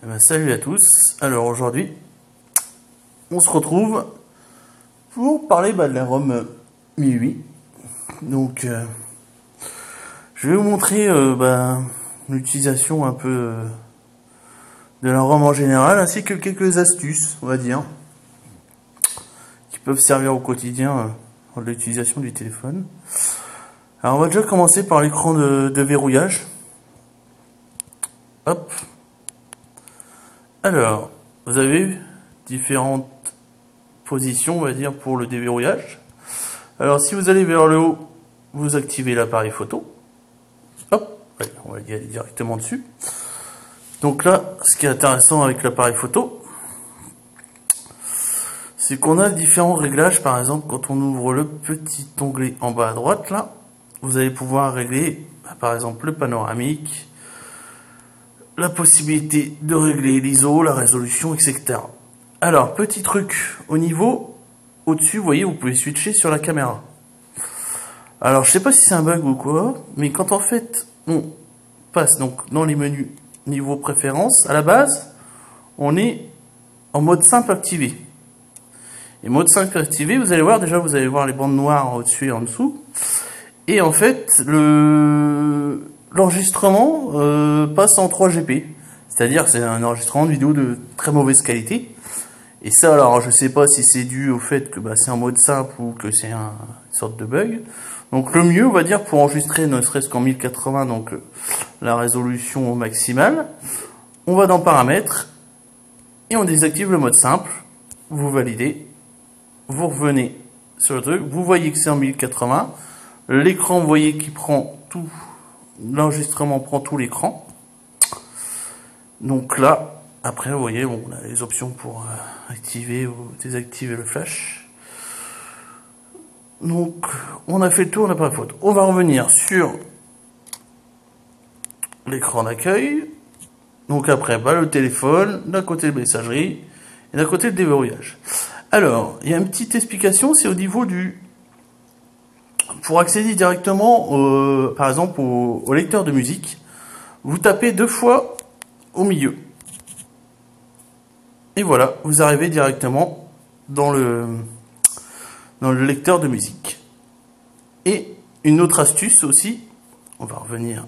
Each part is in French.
Eh ben, salut à tous. Alors aujourd'hui, on se retrouve pour parler de la ROM MIUI. Donc, je vais vous montrer l'utilisation un peu de la ROM en général, ainsi que quelques astuces, on va dire, qui peuvent servir au quotidien dans l'utilisation du téléphone. Alors, on va déjà commencer par l'écran de verrouillage. Hop. Alors, vous avez différentes positions, on va dire, pour le déverrouillage. Alors, si vous allez vers le haut, vous activez l'appareil photo. Hop, allez, on va y aller directement dessus. Donc là, ce qui est intéressant avec l'appareil photo, c'est qu'on a différents réglages. Par exemple, quand on ouvre le petit onglet en bas à droite, là, vous allez pouvoir régler, par exemple, le panoramique, la possibilité de régler l'ISO, la résolution, etc. Alors, petit truc, au-dessus, vous voyez, vous pouvez switcher sur la caméra. Alors, je sais pas si c'est un bug ou quoi, mais quand en fait, on passe donc dans les menus niveau préférences, à la base, on est en mode simple activé. Et mode simple activé, vous allez voir, déjà, vous allez voir les bandes noires au-dessus et en dessous. Et en fait, l'enregistrement passe en 3GP, c'est-à-dire c'est un enregistrement de vidéo de très mauvaise qualité. Et ça, alors je sais pas si c'est dû au fait que c'est en mode simple ou que c'est une sorte de bug. Donc le mieux, on va dire, pour enregistrer ne serait-ce qu'en 1080, donc la résolution maximale, on va dans paramètres et on désactive le mode simple. Vous validez, vous revenez sur le truc, vous voyez que c'est en 1080. L'écran, vous voyez qu'il prend tout, l'enregistrement prend tout l'écran. Donc là, après, vous voyez, on a les options pour activer ou désactiver le flash. Donc, on a fait le tour, on n'a pas de faute. On va revenir sur l'écran d'accueil. Donc après, le téléphone, d'un côté de messagerie et d'un côté le déverrouillage. Alors, il y a une petite explication, c'est au niveau pour accéder directement, par exemple, au lecteur de musique, vous tapez 2 fois au milieu. Et voilà, vous arrivez directement dans le lecteur de musique. Et une autre astuce aussi, on va revenir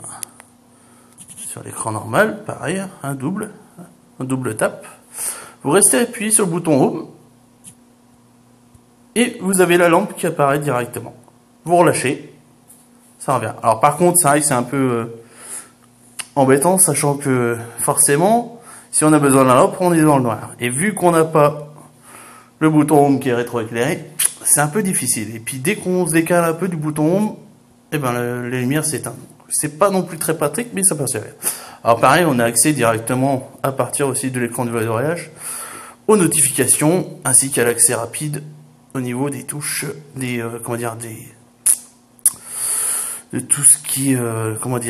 sur l'écran normal, pareil, un double tap. Vous restez appuyé sur le bouton Home et vous avez la lampe qui apparaît directement. Vous relâchez, ça revient. Alors par contre, c'est vrai que c'est un peu embêtant, sachant que forcément, si on a besoin de la lampe, on est dans le noir. Et vu qu'on n'a pas le bouton Home qui est rétroéclairé, c'est un peu difficile. Et puis dès qu'on se décale un peu du bouton Home, les lumières s'éteignent. C'est pas non plus très pratique, mais ça passe bien. Alors pareil, on a accès directement, à partir aussi de l'écran de verrouillage, aux notifications, ainsi qu'à l'accès rapide au niveau des touches, de tout ce qui est,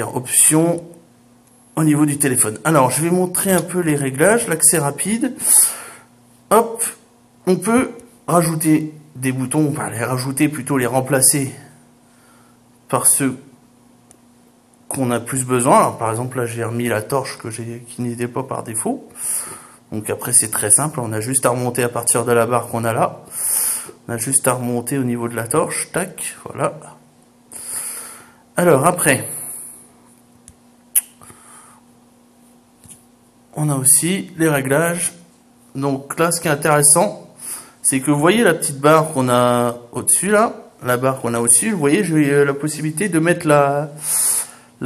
options au niveau du téléphone. Alors, je vais montrer un peu les réglages, l'accès rapide. Hop, on peut rajouter des boutons, enfin les rajouter plutôt, les remplacer par ceux qu'on a plus besoin. Alors, par exemple, là, j'ai remis la torche qui n'était pas par défaut. Donc après, c'est très simple, on a juste à remonter à partir de la barre qu'on a là. On a juste à remonter au niveau de la torche, tac, voilà. Alors après, on a aussi les réglages. Donc là, ce qui est intéressant, c'est que vous voyez la petite barre qu'on a au-dessus là, la barre qu'on a au-dessus, vous voyez, j'ai la possibilité de mettre la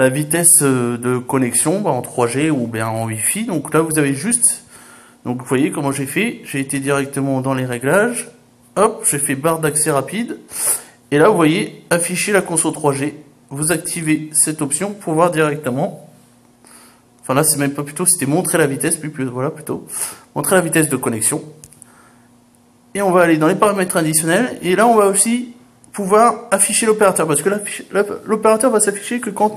vitesse de connexion en 3G ou bien en Wi-Fi. Donc là, vous avez juste, donc vous voyez comment j'ai fait, j'ai été directement dans les réglages, hop, j'ai fait barre d'accès rapide, et là, vous voyez, afficher la console 3G, vous activez cette option pour voir directement. Enfin là, c'est même pas plutôt, c'était montrer la vitesse, plutôt. Montrer la vitesse de connexion. Et on va aller dans les paramètres additionnels. Et là, on va aussi pouvoir afficher l'opérateur. Parce que l'opérateur va s'afficher que quand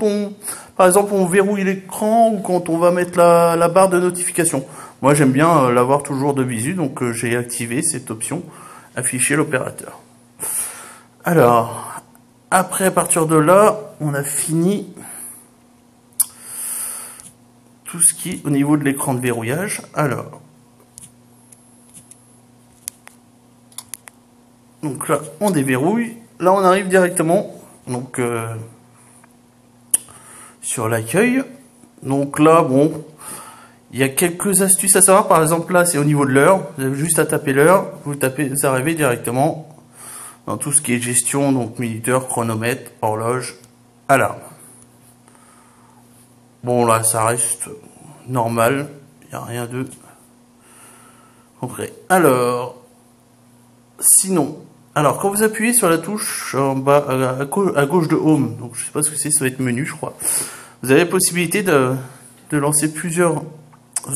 par exemple, on verrouille l'écran ou quand on va mettre la barre de notification. Moi, j'aime bien l'avoir toujours de visu. Donc, j'ai activé cette option, afficher l'opérateur. Alors, après, à partir de là, on a fini tout ce qui est au niveau de l'écran de verrouillage. Alors, donc là, on déverrouille. Là, on arrive directement donc sur l'accueil. Donc là, bon, il y a quelques astuces à savoir. Par exemple, là, c'est au niveau de l'heure. Vous avez juste à taper l'heure. Vous arrivez directement dans tout ce qui est gestion, donc minuteur, chronomètre, horloge, alarme. Bon, là, ça reste normal. Il n'y a rien de concret. Alors, sinon, alors quand vous appuyez sur la touche en bas à gauche de Home, donc je sais pas ce que c'est, ça va être menu, je crois. Vous avez la possibilité de lancer plusieurs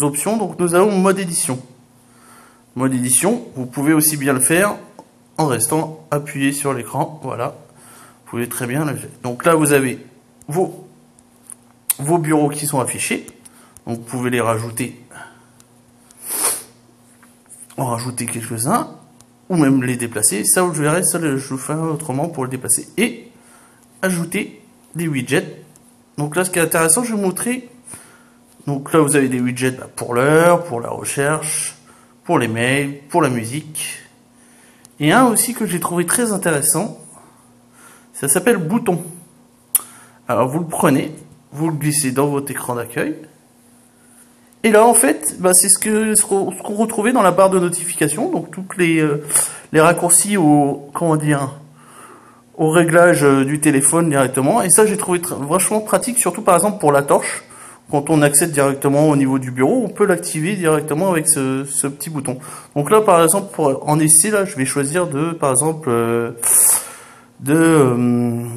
options. Donc nous avons mode édition. Mode édition, vous pouvez aussi bien le faire en restant appuyé sur l'écran. Voilà, vous pouvez très bien le faire. Donc là, vous avez vos bureaux qui sont affichés. Donc vous pouvez les rajouter, en rajouter quelques-uns, ou même les déplacer. Ça, vous verrez, ça je vous ferai autrement pour le déplacer. Et ajouter des widgets. Donc là, ce qui est intéressant, je vais vous montrer. Donc là, vous avez des widgets pour l'heure, pour la recherche, pour les mails, pour la musique. Et un aussi que j'ai trouvé très intéressant, ça s'appelle bouton. Alors vous le prenez, vous le glissez dans votre écran d'accueil. Et là, en fait, c'est ce qu'on retrouvait dans la barre de notification. Donc toutes les raccourcis au réglage du téléphone directement. Et ça, j'ai trouvé vachement pratique, surtout par exemple pour la torche. Quand on accède directement au niveau du bureau, on peut l'activer directement avec ce petit bouton. Donc là, par exemple, en essai, là, je vais choisir par exemple, de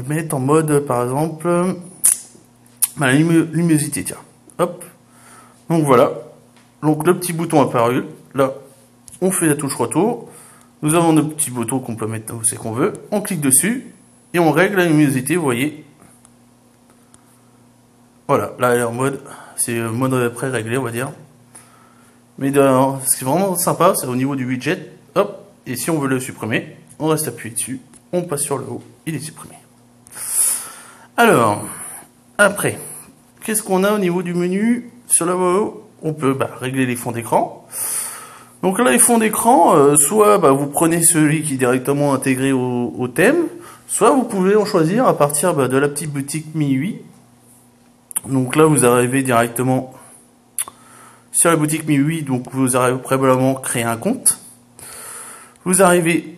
mettre en mode, par exemple, la luminosité, tiens. Hop. Donc voilà. Donc le petit bouton apparu. Là, on fait la touche retour. Nous avons nos petits boutons qu'on peut mettre où c'est qu'on veut. On clique dessus et on règle la luminosité, vous voyez. Voilà, là elle est en mode, c'est mode pré-réglé, on va dire. Mais ce qui est vraiment sympa, c'est au niveau du widget, hop, et si on veut le supprimer, on reste appuyé dessus, on passe sur le haut, il est supprimé. Alors, après, qu'est-ce qu'on a au niveau du menu? Sur le haut, on peut régler les fonds d'écran. Donc là, les fonds d'écran, soit vous prenez celui qui est directement intégré au thème, soit vous pouvez en choisir à partir de la petite boutique MIUI. Donc là, vous arrivez directement sur la boutique MIUI, donc vous arrivez préalablement créer un compte. Vous arrivez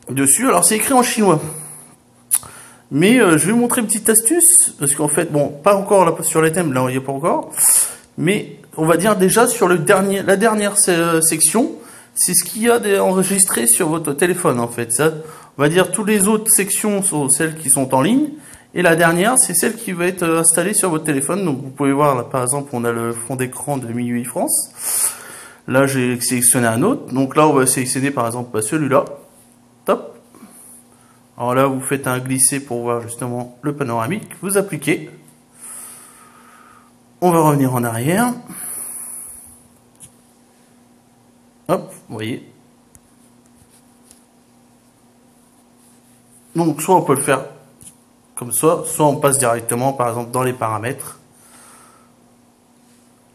dessus, alors c'est écrit en chinois. Mais je vais vous montrer une petite astuce, parce qu'en fait, bon, pas encore là, sur les thèmes, là il n'y a pas encore. Mais on va dire déjà sur la dernière section, c'est ce qu'il y a enregistré sur votre téléphone en fait. Ça, on va dire toutes les autres sections sont celles qui sont en ligne. Et la dernière, c'est celle qui va être installée sur votre téléphone. Donc vous pouvez voir, là, par exemple, on a le fond d'écran de MIUI France. Là, j'ai sélectionné un autre. Donc là, on va sélectionner par exemple celui-là. Top. Alors là, vous faites un glisser pour voir justement le panoramique. Vous appliquez. On va revenir en arrière. Hop, vous voyez. Donc soit on peut le faire comme ça, soit on passe directement, par exemple, dans les paramètres.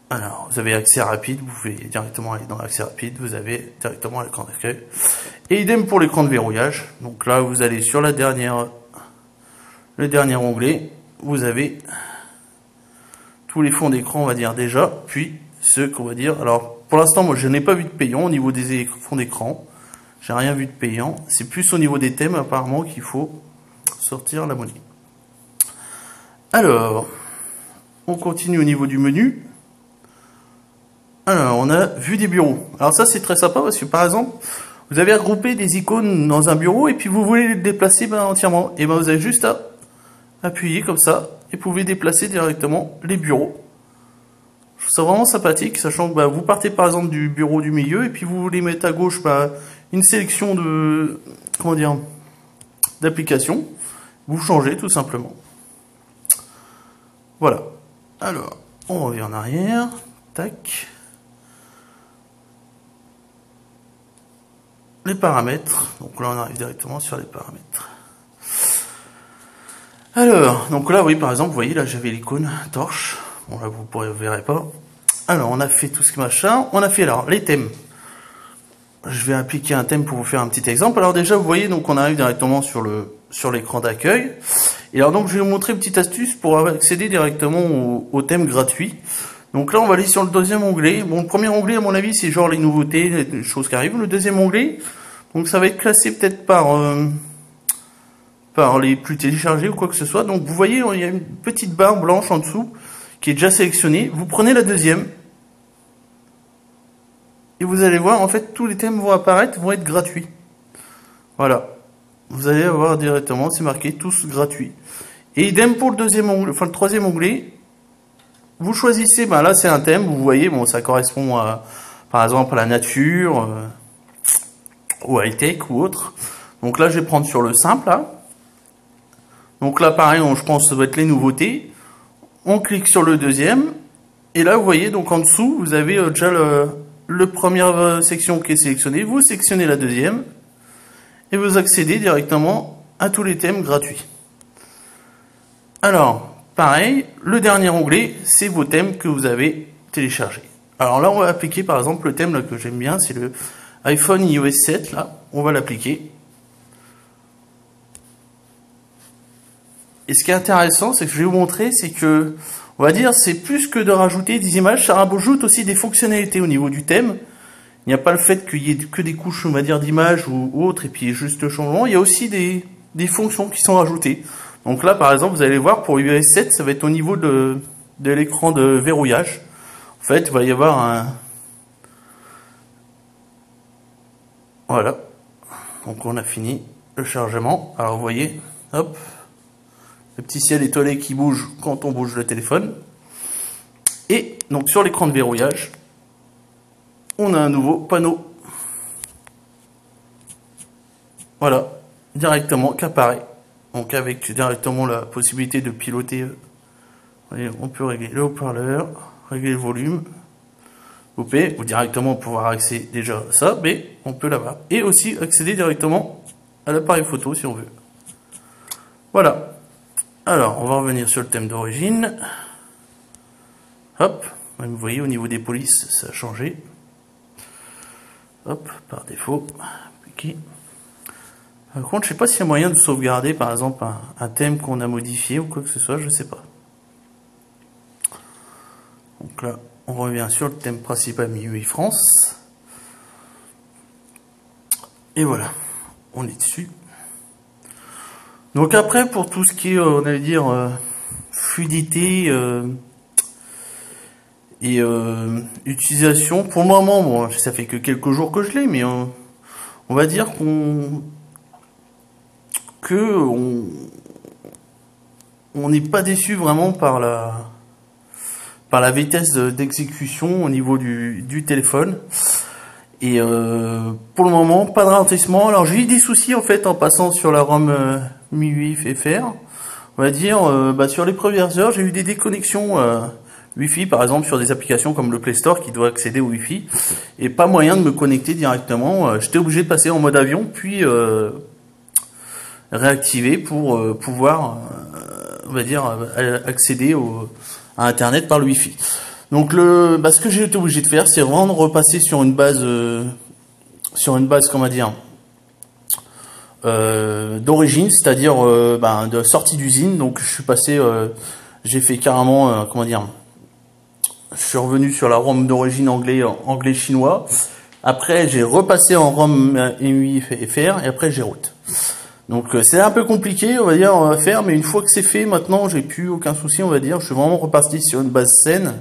Alors, vous avez accès rapide, vous pouvez directement aller dans l'accès rapide, vous avez directement l'écran d'accueil. Et idem pour l'écran de verrouillage. Donc là, vous allez sur le dernier onglet, vous avez tous les fonds d'écran, on va dire déjà, puis ceux qu'on va dire. Alors, pour l'instant, moi, je n'ai pas vu de payant au niveau des fonds d'écran. J'ai rien vu de payant. C'est plus au niveau des thèmes, apparemment, qu'il faut sortir la monnaie. Alors, on continue au niveau du menu. Alors, on a vue des bureaux. Alors ça, c'est très sympa parce que, par exemple, vous avez regroupé des icônes dans un bureau et puis vous voulez les déplacer entièrement. Et vous avez juste à appuyer comme ça et vous pouvez déplacer directement les bureaux. Je trouve ça vraiment sympathique, sachant que vous partez par exemple du bureau du milieu et puis vous voulez mettre à gauche une sélection de d'applications. Vous changez tout simplement. Voilà. Alors, on revient en arrière. Tac. Les paramètres. Donc là, on arrive directement sur les paramètres. Alors, donc là, oui, par exemple, vous voyez, là, j'avais l'icône torche. Bon là vous ne verrez pas. Alors on a fait tout ce machin, on a fait alors les thèmes. Je vais appliquer un thème pour vous faire un petit exemple. Alors déjà vous voyez donc on arrive directement sur l'écran d'accueil. Et alors donc je vais vous montrer une petite astuce pour accéder directement au thème gratuit. Donc là on va aller sur le deuxième onglet. Bon le premier onglet à mon avis c'est genre les nouveautés, les choses qui arrivent. Le deuxième onglet, donc ça va être classé peut-être par les plus téléchargés ou quoi que ce soit. Donc vous voyez il y a une petite barre blanche en dessous qui est déjà sélectionnée. Vous prenez la deuxième. Et vous allez voir, en fait, tous les thèmes vont apparaître, vont être gratuits. Voilà. Vous allez avoir directement, c'est marqué, tous gratuits. Et idem pour le deuxième onglet, enfin le troisième onglet. Vous choisissez, ben là c'est un thème, vous voyez, bon ça correspond à, par exemple, à la nature, au high-tech ou autre. Donc là je vais prendre sur le simple, là. Donc là pareil, je pense que ça doit être les nouveautés. On clique sur le deuxième. Et là vous voyez, donc en dessous, vous avez déjà le première section qui est sélectionnée, vous sélectionnez la deuxième et vous accédez directement à tous les thèmes gratuits. Alors, pareil, le dernier onglet, c'est vos thèmes que vous avez téléchargés. Alors là, on va appliquer par exemple le thème là, que j'aime bien, c'est le iPhone iOS 7, là, on va l'appliquer. Et ce qui est intéressant, c'est que je vais vous montrer, c'est que on va dire, c'est plus que de rajouter des images, ça rajoute aussi des fonctionnalités au niveau du thème. Il n'y a pas le fait qu'il y ait que des couches, on va dire, d'images ou autres, et puis juste le changement. Il y a aussi des fonctions qui sont rajoutées. Donc là, par exemple, vous allez voir, pour iOS 7, ça va être au niveau de l'écran de verrouillage. En fait, il va y avoir un... Voilà. Donc on a fini le chargement. Alors vous voyez, hop. Le petit ciel étoilé qui bouge quand on bouge le téléphone. Et donc sur l'écran de verrouillage, on a un nouveau panneau. Voilà, directement qui apparaît. Donc avec directement la possibilité de piloter. Voyez, on peut régler le haut-parleur, régler le volume. Ou directement pouvoir accéder déjà à ça, mais on peut là-bas. Et aussi accéder directement à l'appareil photo si on veut. Voilà. Alors, on va revenir sur le thème d'origine. Hop, vous voyez au niveau des polices, ça a changé. Hop, par défaut. Okay. Par contre, je sais pas s'il y a moyen de sauvegarder, par exemple, un thème qu'on a modifié ou quoi que ce soit, je sais pas. Donc là, on revient sur le thème principal MIUI France. Et voilà, on est dessus. Donc après, pour tout ce qui est, on allait dire, fluidité et utilisation, pour le moment, bon, ça fait que quelques jours que je l'ai, mais on va dire on n'est pas déçu vraiment par la vitesse d'exécution au niveau du téléphone. Et pour le moment, pas de ralentissement. Alors j'ai eu des soucis en fait en passant sur la ROM MIUI FR. On va dire, sur les premières heures, j'ai eu des déconnexions Wi-Fi, par exemple sur des applications comme le Play Store qui doit accéder au Wi-Fi. Et pas moyen de me connecter directement. J'étais obligé de passer en mode avion, puis réactiver pour pouvoir, on va dire, accéder à Internet par le Wi-Fi. Donc ce que j'ai été obligé de faire, c'est vraiment de repasser sur une base, comment dire, d'origine, c'est-à-dire de sortie d'usine. Donc je suis passé, j'ai fait carrément, comment dire, je suis revenu sur la ROM d'origine anglais-chinois. Après j'ai repassé en ROM MIUI FR et après j'ai route. Donc c'est un peu compliqué, on va dire, à faire, mais une fois que c'est fait, maintenant j'ai plus aucun souci, on va dire. Je suis vraiment reparti sur une base saine.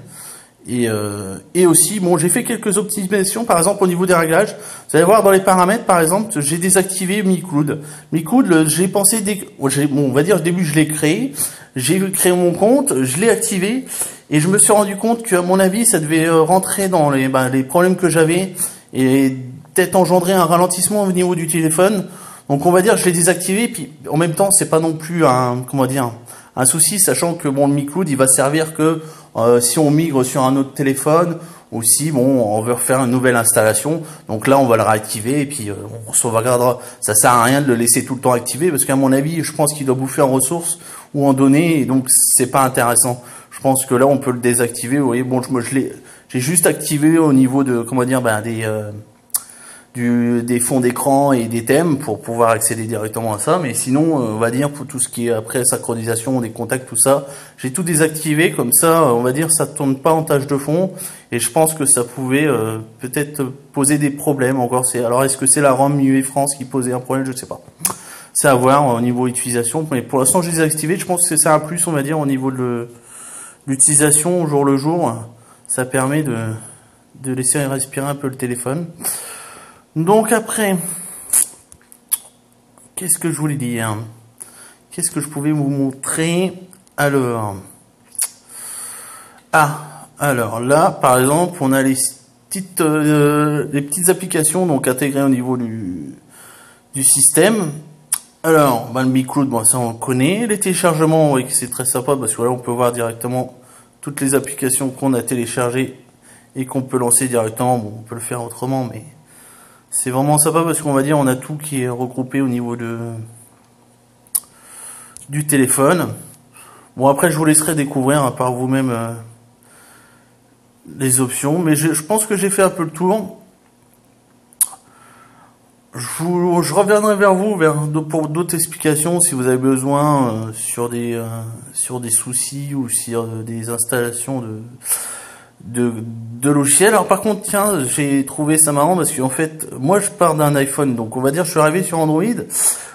Et aussi, bon, j'ai fait quelques optimisations, par exemple au niveau des réglages. Vous allez voir dans les paramètres, par exemple, j'ai désactivé MiCloud. MiCloud, j'ai pensé, on va dire, au début je l'ai créé, j'ai créé mon compte, je l'ai activé, et je me suis rendu compte qu'à mon avis, ça devait rentrer dans les problèmes que j'avais et peut-être engendrer un ralentissement au niveau du téléphone. Donc on va dire, je l'ai désactivé, puis en même temps, c'est pas non plus un souci, sachant que bon, le MiCloud, il va servir que si on migre sur un autre téléphone, ou si on veut refaire une nouvelle installation. Donc là, on va le réactiver et puis on sauvegardera. Ça sert à rien de le laisser tout le temps activé, parce qu'à mon avis, je pense qu'il doit bouffer en ressources ou en données, et donc c'est pas intéressant. Je pense que là, on peut le désactiver. Vous voyez, bon, j'ai juste activé au niveau de, comment dire, des fonds d'écran et des thèmes pour pouvoir accéder directement à ça. Mais sinon, on va dire, pour tout ce qui est après synchronisation, des contacts, tout ça, j'ai tout désactivé. Comme ça, on va dire, ça tourne pas en tâche de fond. Et je pense que ça pouvait peut-être poser des problèmes encore. Alors, est-ce que c'est la ROM MIUI France qui posait un problème? Je sais pas. C'est à voir au niveau utilisation. Mais pour l'instant, je les ai activés. Je pense que c'est un plus, on va dire, au niveau de l'utilisation au jour le jour. Ça permet de laisser respirer un peu le téléphone. Donc après, qu'est-ce que je voulais dire? Qu'est-ce que je pouvais vous montrer? Alors, alors là, par exemple, on a les petites applications donc intégrées au niveau du système. Alors, le MiCloud, bon, ça on connaît. Les téléchargements, oui, c'est très sympa parce que là, on peut voir directement toutes les applications qu'on a téléchargées et qu'on peut lancer directement. Bon, on peut le faire autrement, mais c'est vraiment sympa parce qu'on va dire on a tout qui est regroupé au niveau du téléphone. Bon, après je vous laisserai découvrir par vous-même les options, mais je pense que j'ai fait un peu le tour. Je reviendrai vers vous pour d'autres explications si vous avez besoin sur des soucis ou sur des installations de logiciels. Alors par contre, tiens, j'ai trouvé ça marrant parce qu'en fait, moi je pars d'un iPhone, donc on va dire je suis arrivé sur Android.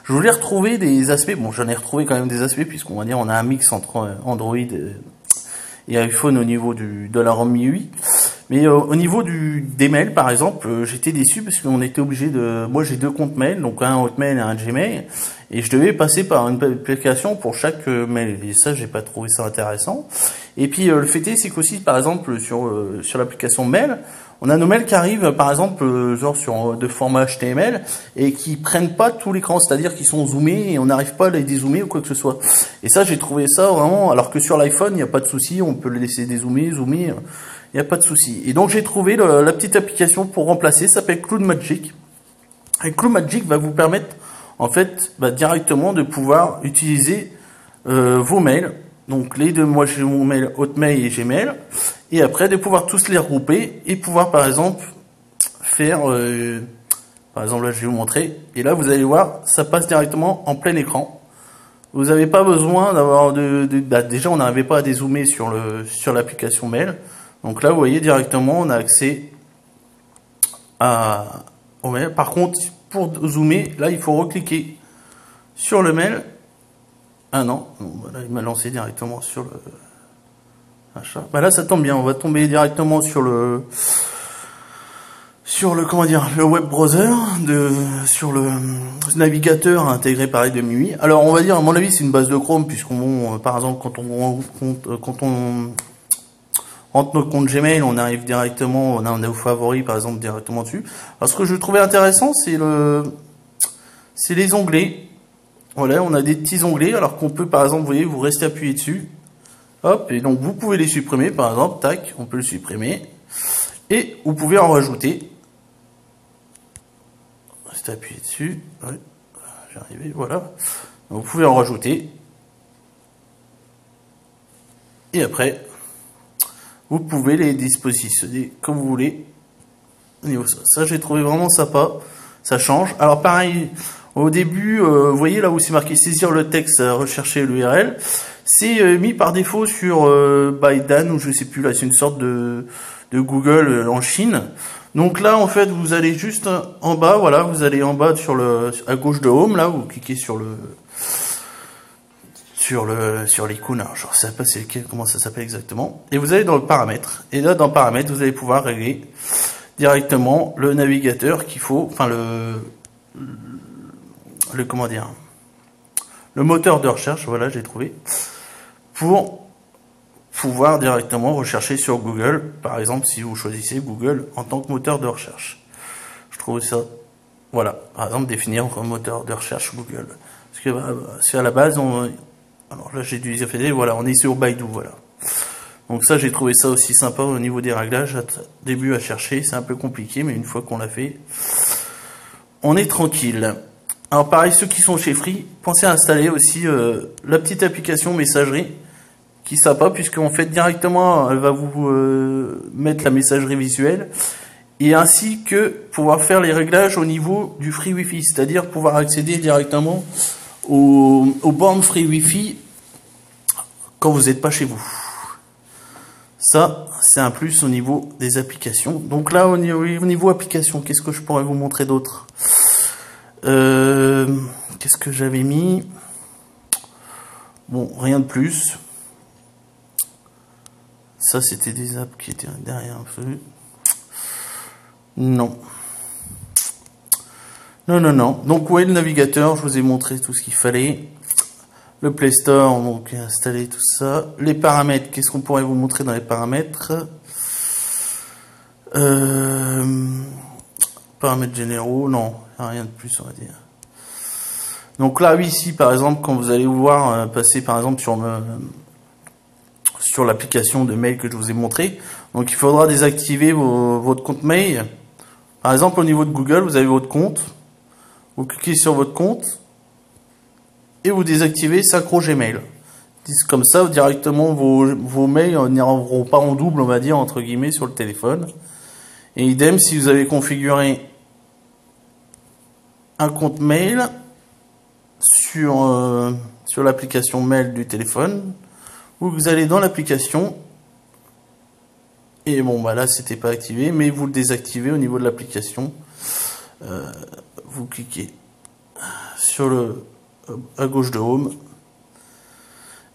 Je voulais retrouver des aspects, bon j'en ai retrouvé quand même des aspects puisqu'on va dire on a un mix entre Android et iPhone au niveau de la ROM MIUI. Mais au niveau des mails par exemple, j'étais déçu parce qu'on était obligé moi j'ai 2 comptes mail, donc un Hotmail et un Gmail, et je devais passer par une application pour chaque mail, et ça j'ai pas trouvé ça intéressant. Et puis le fait est, c'est qu'aussi par exemple sur l'application mail, on a nos mails qui arrivent par exemple genre de format HTML et qui prennent pas tout l'écran, c'est-à-dire qu'ils sont zoomés et on n'arrive pas à les dézoomer ou quoi que ce soit. Et ça j'ai trouvé ça vraiment, alors que sur l'iPhone il n'y a pas de souci, on peut le laisser dézoomer, zoomer, il n'y a pas de souci. Et donc j'ai trouvé la petite application pour remplacer, ça s'appelle CloudMagic. Et CloudMagic va vous permettre en fait directement de pouvoir utiliser vos mails. Donc les deux, moi j'ai mon mail Hotmail et Gmail, et après de pouvoir tous les regrouper et pouvoir par exemple faire, par exemple là je vais vous montrer, et là vous allez voir, ça passe directement en plein écran. Vous n'avez pas besoin d'avoir déjà on n'arrivait pas à dézoomer sur l'application mail, donc là vous voyez directement on a accès au mail. Par contre pour zoomer, là il faut recliquer sur le mail. Ah non, voilà, il m'a lancé directement sur le achat. Là ça tombe bien, on va tomber directement sur le comment dire, le web browser sur le navigateur intégré pareil de MIUI. Alors on va dire à mon avis c'est une base de Chrome puisqu'on par exemple quand on rentre notre compte Gmail, on arrive directement, on a nos favoris par exemple directement dessus. Alors ce que je trouvais intéressant c'est les onglets. Voilà, on a des petits onglets, alors qu'on peut, par exemple, vous voyez, vous restez appuyé dessus, hop, et donc vous pouvez les supprimer, par exemple, tac, on peut le supprimer, et vous pouvez en rajouter. Restez appuyé dessus, ouais, j'arrivais, voilà. Donc, vous pouvez en rajouter, et après, vous pouvez les dispositionner comme vous voulez. Au niveau ça j'ai trouvé vraiment sympa, ça change. Alors pareil. Au début, vous voyez là où c'est marqué saisir le texte, rechercher l'URL, c'est mis par défaut sur Baidan ou je sais plus là, c'est une sorte de Google en Chine. Donc là en fait vous allez juste en bas, voilà, vous allez en bas à gauche de Home là, vous cliquez sur l'icône, alors je sais pas c'est lequel, comment ça s'appelle exactement, et vous allez dans le paramètre, et là dans paramètres vous allez pouvoir régler directement le navigateur qu'il faut, enfin comment dire, le moteur de recherche, voilà, j'ai trouvé, pour pouvoir directement rechercher sur Google, par exemple, si vous choisissez Google en tant que moteur de recherche. Je trouve ça, voilà, par exemple, définir un moteur de recherche Google. Parce que c'est à la base, alors là, j'ai dû faire, voilà, on est sur Baidu, voilà. Donc ça, j'ai trouvé ça aussi sympa au niveau des réglages. Début à chercher, c'est un peu compliqué, mais une fois qu'on l'a fait, on est tranquille. Alors pareil, ceux qui sont chez Free, pensez à installer aussi la petite application messagerie qui est sympa, puisqu'en fait directement elle va vous mettre la messagerie visuelle, et ainsi que pouvoir faire les réglages au niveau du free wifi, c'est-à-dire pouvoir accéder directement aux bornes free wifi quand vous n'êtes pas chez vous. Ça, c'est un plus au niveau des applications. Donc là, au niveau application, qu'est-ce que je pourrais vous montrer d'autre? Qu'est-ce que j'avais mis? Bon, rien de plus. Ça, c'était des apps qui étaient derrière un peu. Non. Non. Donc, ouais, le navigateur, je vous ai montré tout ce qu'il fallait. Le Play Store, donc installer tout ça. Les paramètres, qu'est-ce qu'on pourrait vous montrer dans les paramètres? Paramètres généraux, non, rien de plus, on va dire. Donc là, oui, ici, par exemple, quand vous allez voir passer, par exemple, sur l'application de mail que je vous ai montré, donc il faudra désactiver votre compte mail. Par exemple, au niveau de Google, vous avez votre compte. Vous cliquez sur votre compte et vous désactivez Synchro Gmail. Comme ça, directement, vos mails n'iront pas en double, on va dire, entre guillemets, sur le téléphone. Et idem, si vous avez configuré un compte mail sur l'application mail du téléphone, vous allez dans l'application, et bon, bah là, c'était pas activé, mais vous le désactivez au niveau de l'application. Vous cliquez sur à gauche de Home,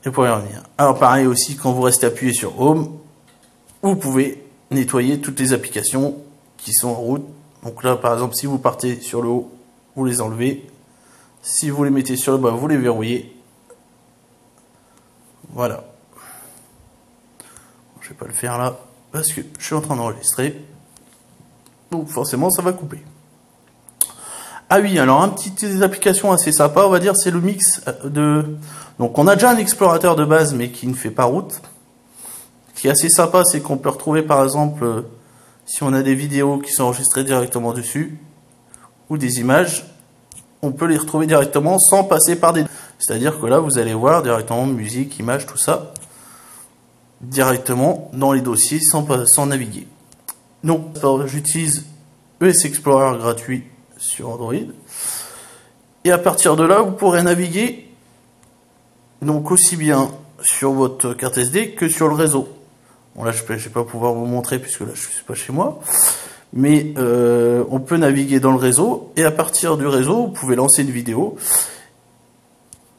et vous pourrez revenir. Alors pareil aussi, quand vous restez appuyé sur Home, vous pouvez nettoyer toutes les applications qui sont en route. Donc là, par exemple, si vous partez sur le haut, vous les enlevez. Si vous les mettez sur le bas, vous les verrouillez. Voilà. Je vais pas le faire là, parce que je suis en train d'enregistrer. Donc forcément, ça va couper. Ah oui, alors un petit application assez sympa, on va dire, c'est le mix de... Donc on a déjà un explorateur de base, mais qui ne fait pas route. Ce qui est assez sympa, c'est qu'on peut retrouver, par exemple, si on a des vidéos qui sont enregistrées directement dessus, ou des images, on peut les retrouver directement sans passer par des... C'est-à-dire que là, vous allez voir directement musique, images, tout ça, directement dans les dossiers sans naviguer. Donc, j'utilise ES Explorer gratuit sur Android. Et à partir de là, vous pourrez naviguer donc aussi bien sur votre carte SD que sur le réseau. Bon là, je vais pas pouvoir vous montrer puisque là, je suis pas chez moi. Mais on peut naviguer dans le réseau et à partir du réseau, vous pouvez lancer une vidéo.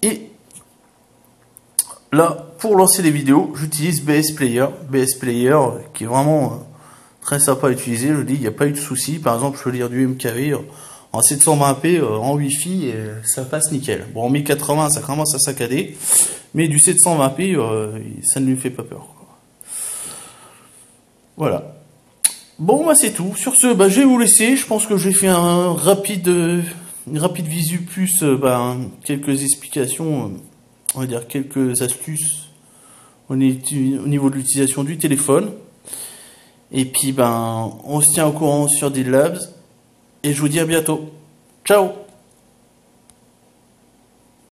Et là, pour lancer des vidéos, j'utilise BS Player. BS Player qui est vraiment très sympa à utiliser. Je dis, il n'y a pas eu de souci. Par exemple, je peux lire du MKV en 720p en Wi-Fi et ça passe nickel. Bon, en 1080, ça commence à saccader. Mais du 720p, ça ne lui fait pas peur. Voilà. Bon, bah c'est tout. Sur ce, bah, je vais vous laisser. Je pense que j'ai fait une rapide visu plus quelques explications, on va dire quelques astuces au niveau de l'utilisation du téléphone. Et puis, on se tient au courant sur Deal Labs. Et je vous dis à bientôt. Ciao!